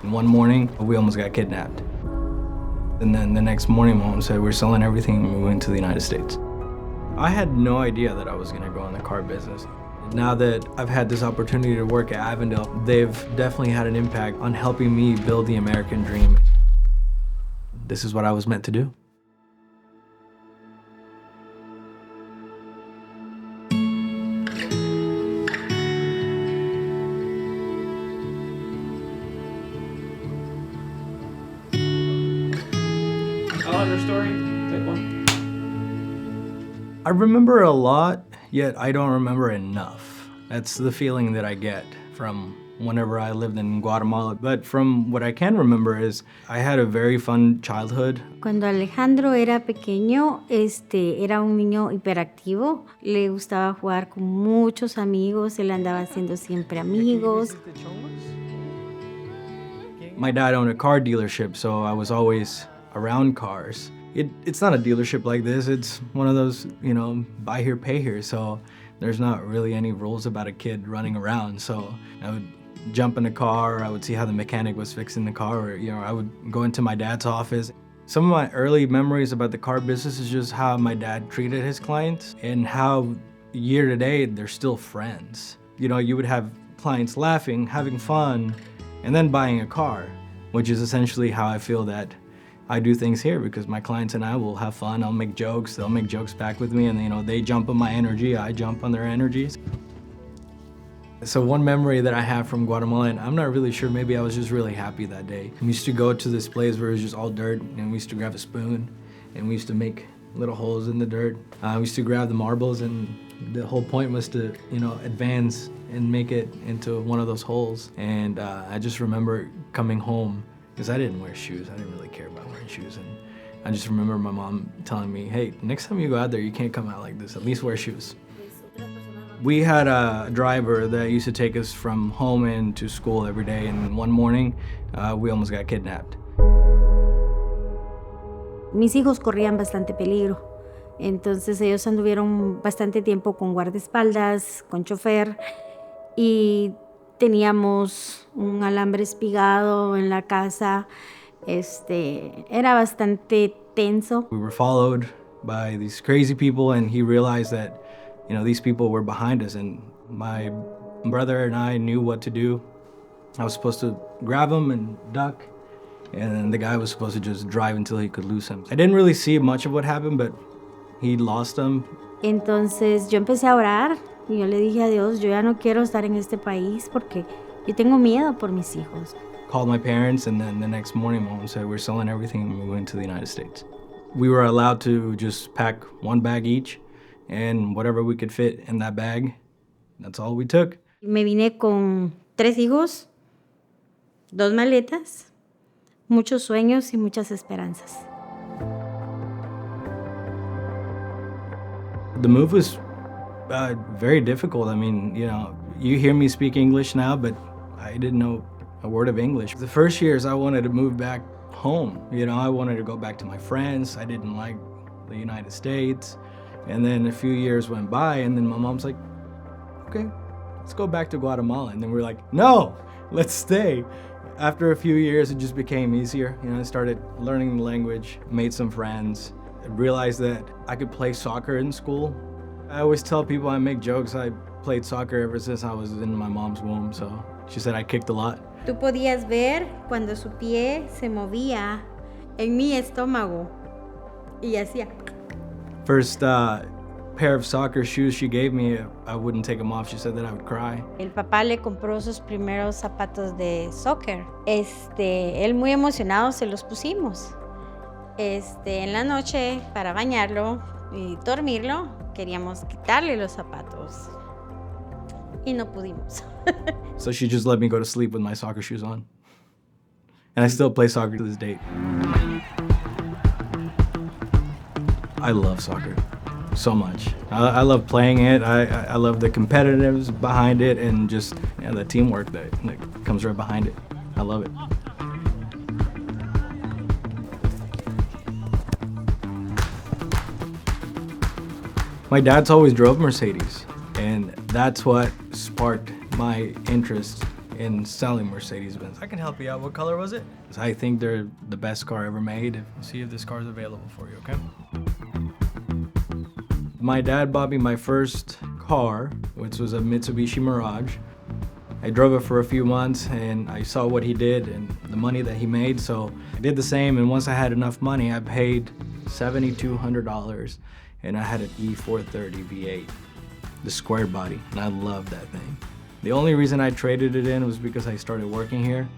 And one morning, we almost got kidnapped. And then the next morning, Mom said, we're selling everything and we went to the United States. I had no idea that I was gonna go in the car business. Now that I've had this opportunity to work at Avondale, they've definitely had an impact on helping me build the American dream. This is what I was meant to do. Your story? Take one. I remember a lot, yet I don't remember enough. That's the feeling that I get from whenever I lived in Guatemala. But from what I can remember is I had a very fun childhood. Cuando Alejandro era pequeño, era un niño hiperactivo. Le gustaba jugar con muchos amigos. Él andaba haciendo siempre amigos. My dad owned a car dealership, so I was always around cars. It's not a dealership like this. It's one of those, buy here, pay here. So there's not really any rules about a kid running around. So I would jump in a car, I would see how the mechanic was fixing the car, or I would go into my dad's office. Some of my early memories about the car business is just how my dad treated his clients and how year to day they're still friends. You would have clients laughing, having fun, and then buying a car, which is essentially how I feel that I do things here, because my clients and I will have fun. I'll make jokes, they'll make jokes back with me, and they jump on my energy, I jump on their energies. So one memory that I have from Guatemala, and I'm not really sure, maybe I was just really happy that day. We used to go to this place where it was just all dirt, and we used to grab a spoon, and we used to make little holes in the dirt. We used to grab the marbles, and the whole point was to, advance and make it into one of those holes. And I just remember coming home, because I didn't wear shoes. I didn't really care about wearing shoes. And I just remember my mom telling me, hey, next time you go out there, you can't come out like this. At least wear shoes. We had a driver that used to take us from home and to school every day. And one morning, we almost got kidnapped. Mis hijos corrían bastante peligro. Entonces ellos anduvieron bastante tiempo con guardaespaldas, con chofer. Y teníamos un alambre espigado en la casa. Era bastante tenso. We were followed by these crazy people, and he realized that, these people were behind us, and my brother and I knew what to do. I was supposed to grab him and duck, and then the guy was supposed to just drive until he could lose him. I didn't really see much of what happened, but he lost him. Entonces yo empecé a orar. Y yo le dije a Dios, yo ya no quiero estar en este país porque yo tengo miedo por mis hijos. Called my parents, and then the next morning, Mom said, we're selling everything and we went to the United States. We were allowed to just pack one bag each, and whatever we could fit in that bag, that's all we took. Me vine con 3 hijos, 2 maletas, muchos sueños y muchas esperanzas. The move was very difficult. I mean, you hear me speak English now, but I didn't know a word of English. The first years I wanted to move back home. I wanted to go back to my friends. I didn't like the United States. And then a few years went by, and then my mom's like, okay, let's go back to Guatemala. And then we're like, no, let's stay. After a few years, it just became easier. I started learning the language, made some friends, realized that I could play soccer in school. I always tell people, I make jokes, I played soccer ever since I was in my mom's womb, so she said I kicked a lot. Tú podías ver cuando su pie se movía en mi estómago y hacía. First pair of soccer shoes she gave me, I wouldn't take them off. She said that I would cry. El papá le compró sus primeros zapatos de soccer. Él muy emocionado se los pusimos. En la noche, para bañarlo y dormirlo, queríamos quitarle los zapatos y no pudimos. So she just let me go to sleep with my soccer shoes on. And I still play soccer to this date. I love soccer so much. I love playing it. I love the competitiveness behind it, and just the teamwork that comes right behind it. I love it. My dad's always drove Mercedes, and that's what sparked my interest in selling Mercedes-Benz. I can help you out. What color was it? I think they're the best car ever made. See if this car is available for you, okay? My dad bought me my first car, which was a Mitsubishi Mirage. I drove it for a few months and I saw what he did and the money that he made, so I did the same, and once I had enough money, I paid $7,200 and I had an E430 V8, the square body, and I loved that thing. The only reason I traded it in was because I started working here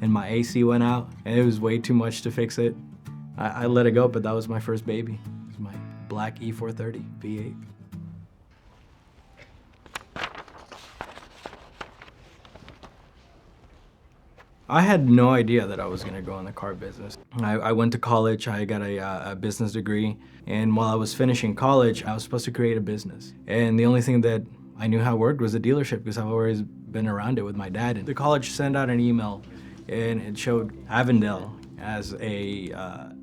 and my AC went out and it was way too much to fix it. I let it go, but that was my first baby. It was my black E430 V8. I had no idea that I was gonna go in the car business. I went to college, I got a business degree, and while I was finishing college, I was supposed to create a business. And the only thing that I knew how it worked was a dealership because I've always been around it with my dad. And the college sent out an email and it showed Avondale as a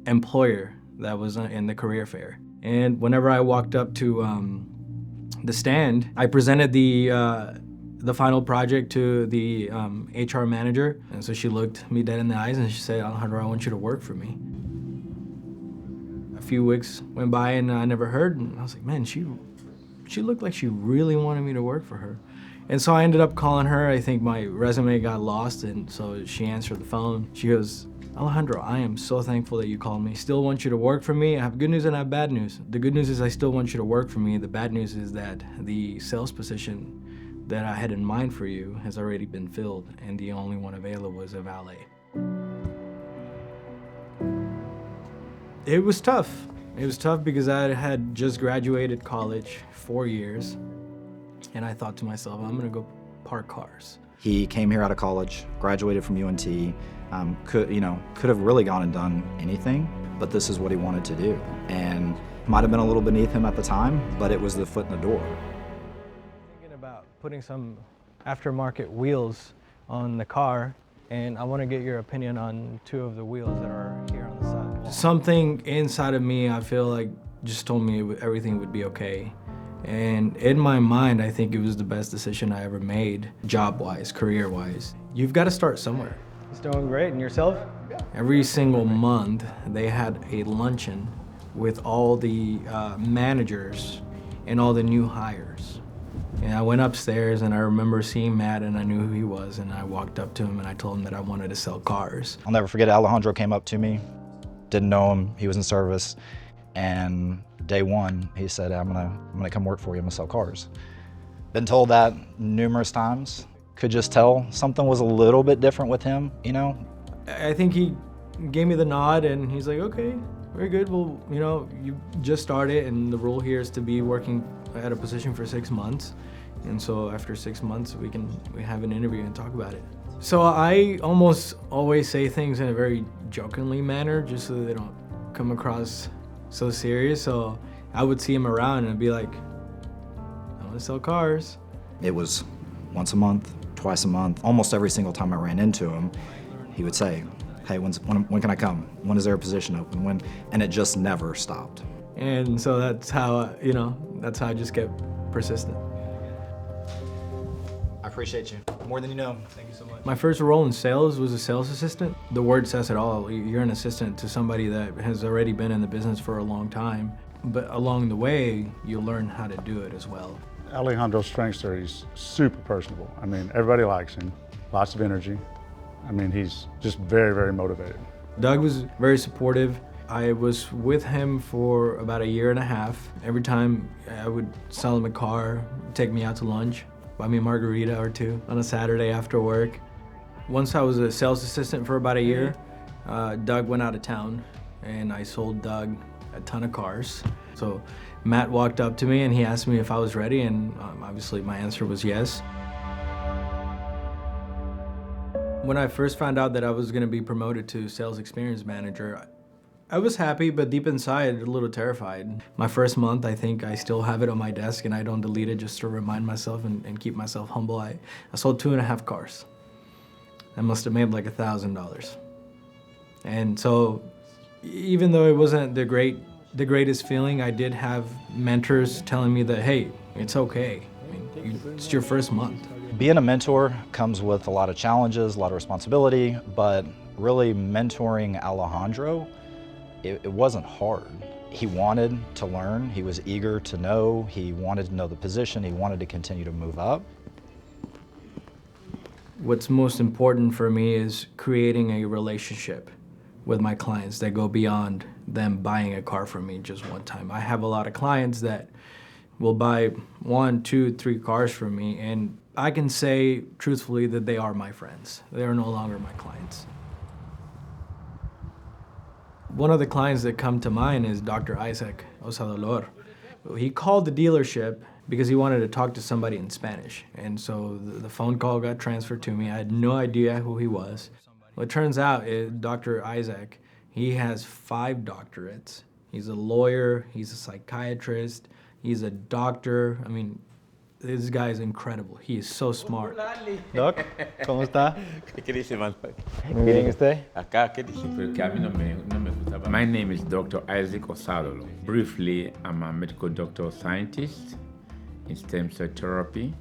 employer that was in the career fair. And whenever I walked up to the stand, I presented the final project to the HR manager. And so she looked me dead in the eyes and she said, Alejandro, I want you to work for me. A few weeks went by and I never heard, and I was like, man, she looked like she really wanted me to work for her. And so I ended up calling her. I think my resume got lost, and so she answered the phone. She goes, Alejandro, I am so thankful that you called me. Still want you to work for me. I have good news and I have bad news. The good news is I still want you to work for me. The bad news is that the sales position that I had in mind for you has already been filled, and the only one available is a valet. It was tough. It was tough because I had just graduated college, 4 years, and I thought to myself, I'm gonna go park cars. He came here out of college, graduated from UNT, could have really gone and done anything, but this is what he wanted to do. And might have been a little beneath him at the time, but it was the foot in the door. Putting some aftermarket wheels on the car, and I want to get your opinion on two of the wheels that are here on the side. Something inside of me, I feel like, just told me everything would be okay. And in my mind, I think it was the best decision I ever made, job-wise, career-wise. You've got to start somewhere. It's doing great, and yourself? Every single month, they had a luncheon with all the managers and all the new hires. And I went upstairs and I remember seeing Matt and I knew who he was, and I walked up to him and I told him that I wanted to sell cars. I'll never forget, Alejandro came up to me, didn't know him, he was in service, and day one he said, I'm gonna come work for you, I'm gonna sell cars. Been told that numerous times, could just tell something was a little bit different with him, you know? I think he gave me the nod and he's like, okay, very good, well, you know, you just started and the rule here is to be working at a position for 6 months. And so after 6 months, we have an interview and talk about it. So I almost always say things in a very jokingly manner, just so they don't come across so serious. So I would see him around and I'd be like, I want to sell cars. It was once a month, twice a month. Almost every single time I ran into him, he would say, hey, when can I come? When is there a position open? And it just never stopped. And so that's how, that's how I just kept persistent. I appreciate you, more than you know. Thank you so much. My first role in sales was a sales assistant. The word says it all. You're an assistant to somebody that has already been in the business for a long time. But along the way, you learn how to do it as well. Alejandro's strengths are he's super personable. I mean, everybody likes him, lots of energy. I mean, he's just very, very motivated. Doug was very supportive. I was with him for about 1.5 years. Every time I would sell him a car, take me out to lunch, buy me a margarita or two on a Saturday after work. Once I was a sales assistant for about 1 year, Doug went out of town and I sold Doug a ton of cars. So Matt walked up to me and he asked me if I was ready, and obviously my answer was yes. When I first found out that I was gonna be promoted to sales experience manager, I was happy, but deep inside, a little terrified. My first month, I think I still have it on my desk and I don't delete it just to remind myself and keep myself humble. I sold 2.5 cars. I must have made like $1,000. And so, even though it wasn't the greatest feeling, I did have mentors telling me that, hey, it's okay. I mean, it's your first month. Being a mentor comes with a lot of challenges, a lot of responsibility, but really mentoring Alejandro, it wasn't hard. He wanted to learn, he was eager to know, he wanted to know the position, he wanted to continue to move up. What's most important for me is creating a relationship with my clients that go beyond them buying a car from me just one time. I have a lot of clients that will buy 1, 2, 3 cars from me, and I can say truthfully that they are my friends. They are no longer my clients. One of the clients that come to mind is Dr. Isaac Osadolor. He called the dealership because he wanted to talk to somebody in Spanish. And so the phone call got transferred to me. I had no idea who he was. Well, it turns out Dr. Isaac, he has 5 doctorates. He's a lawyer, he's a psychiatrist, he's a doctor. I mean, this guy is incredible. He is so smart. Doc, ¿cómo está? ¿Qué dice, man? Muy bien, ¿usted? Acá, ¿qué dice? Porque a mí no me gustaba. My name is Dr. Isaac Osadolo. Briefly, I'm a medical doctor scientist in stem cell therapy.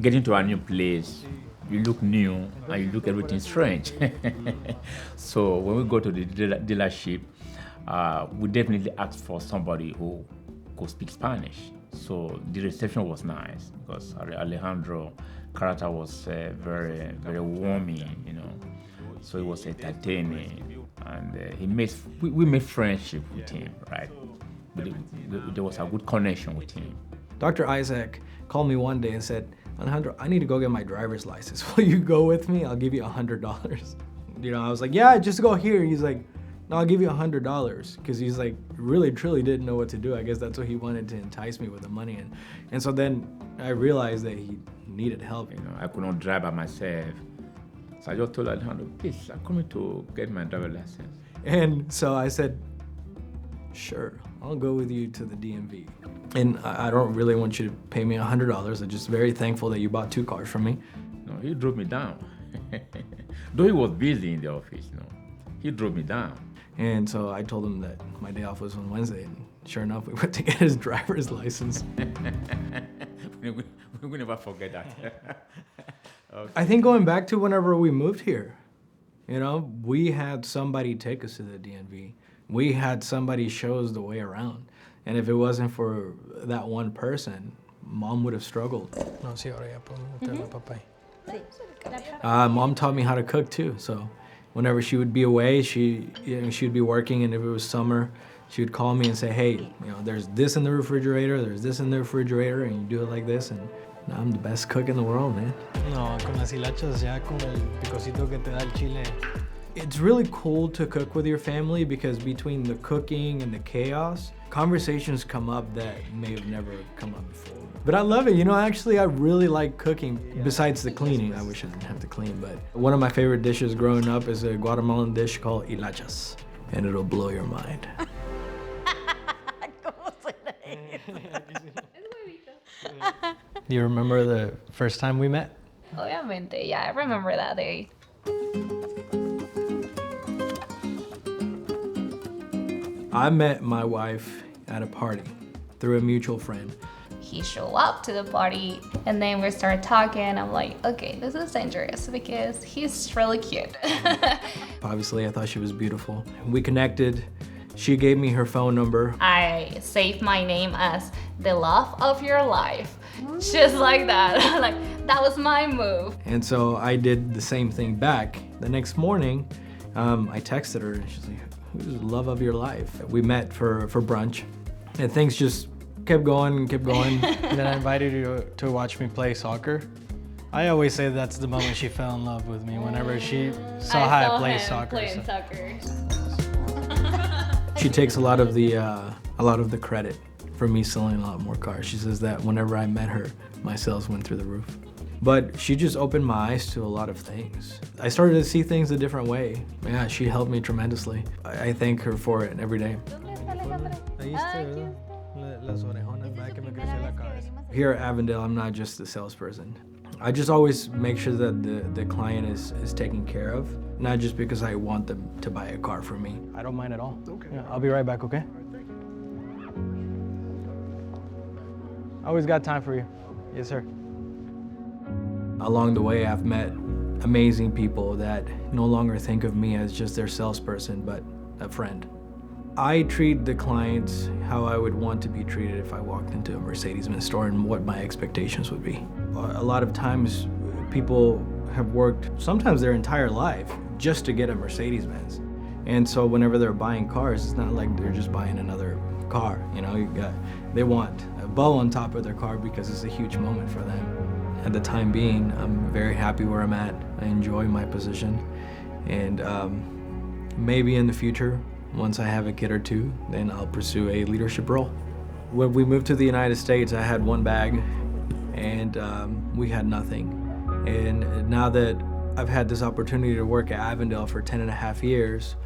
Getting to a new place, you look new and you look everything strange. So when we go to the dealership, we definitely ask for somebody who could speak Spanish. So the reception was nice because Alejandro character was very, very warming, you know. So it was entertaining, and we made friendship with him, right? There was a good connection with him. Dr. Isaac called me one day and said, Alejandro, I need to go get my driver's license. Will you go with me? I'll give you $100. You know, I was like, yeah, just go here. He's like, no, I'll give you $100, because he's like, really, truly didn't know what to do. I guess that's what he wanted to entice me with the money. And so then I realized that he needed help. You know, I could not drive by myself. So I just told Alejandro, please, I'm coming to get my driver's license. And so I said, sure, I'll go with you to the DMV. And I don't really want you to pay me $100. I'm just very thankful that you bought 2 cars from me. No, he drove me down. Though he was busy in the office, you know, he drove me down. And so I told him that my day off was on Wednesday, and sure enough, we went to get his driver's license. we never forget that. Okay. I think going back to whenever we moved here, you know, we had somebody take us to the DMV. We had somebody show us the way around. And if it wasn't for that one person, Mom would have struggled. No, sí, ahora ya podemos meterle a papá. Mom taught me how to cook too, so whenever she would be away, she would be working, and if it was summer, she would call me and say, hey, you know, there's this in the refrigerator, there's this in the refrigerator, and you do it like this, and now I'm the best cook in the world, man. No, con las hilachas ya con el picocito que te da el chile. It's really cool to cook with your family because between the cooking and the chaos, conversations come up that may have never come up before. But I love it, you know, actually I really like cooking besides the cleaning. I wish I didn't have to clean, but one of my favorite dishes growing up is a Guatemalan dish called hilachas, and it'll blow your mind. Do you remember the first time we met? Obviamente, yeah, I remember that day. I met my wife at a party through a mutual friend. He showed up to the party and then we started talking. I'm like, okay, this is dangerous because he's really cute. Obviously, I thought she was beautiful. We connected. She gave me her phone number. I saved my name as the love of your life. Just like that. Like, that was my move. And so I did the same thing back. The next morning, I texted her and she's like, who's the love of your life? We met for brunch, and things just kept going and kept going. And then I invited you to watch me play soccer. I always say that's the moment she fell in love with me, whenever she saw how I play soccer. Playing soccer. She takes a lot of the credit for me selling a lot more cars. She says that whenever I met her, my sales went through the roof. But she just opened my eyes to a lot of things. I started to see things a different way. Yeah, she helped me tremendously. I thank her for it every day. Here at Avondale, I'm not just a salesperson. I just always make sure that the client is taken care of, not just because I want them to buy a car from me. I don't mind at all. Okay. Yeah, I'll be right back, okay? I always got time for you. Yes, sir. Along the way, I've met amazing people that no longer think of me as just their salesperson, but a friend. I treat the clients how I would want to be treated if I walked into a Mercedes-Benz store and what my expectations would be. A lot of times, people have worked sometimes their entire life just to get a Mercedes-Benz. And so whenever they're buying cars, it's not like they're just buying another car. You know, they want a bow on top of their car because it's a huge moment for them. At the time being, I'm very happy where I'm at. I enjoy my position. And maybe in the future, once I have a kid or two, then I'll pursue a leadership role. When we moved to the United States, I had one bag and we had nothing. And now that I've had this opportunity to work at Avondale for 10.5 years,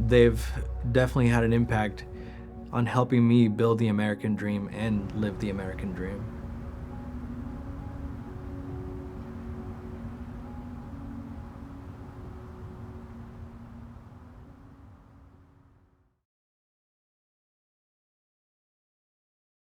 they've definitely had an impact on helping me build the American dream and live the American dream.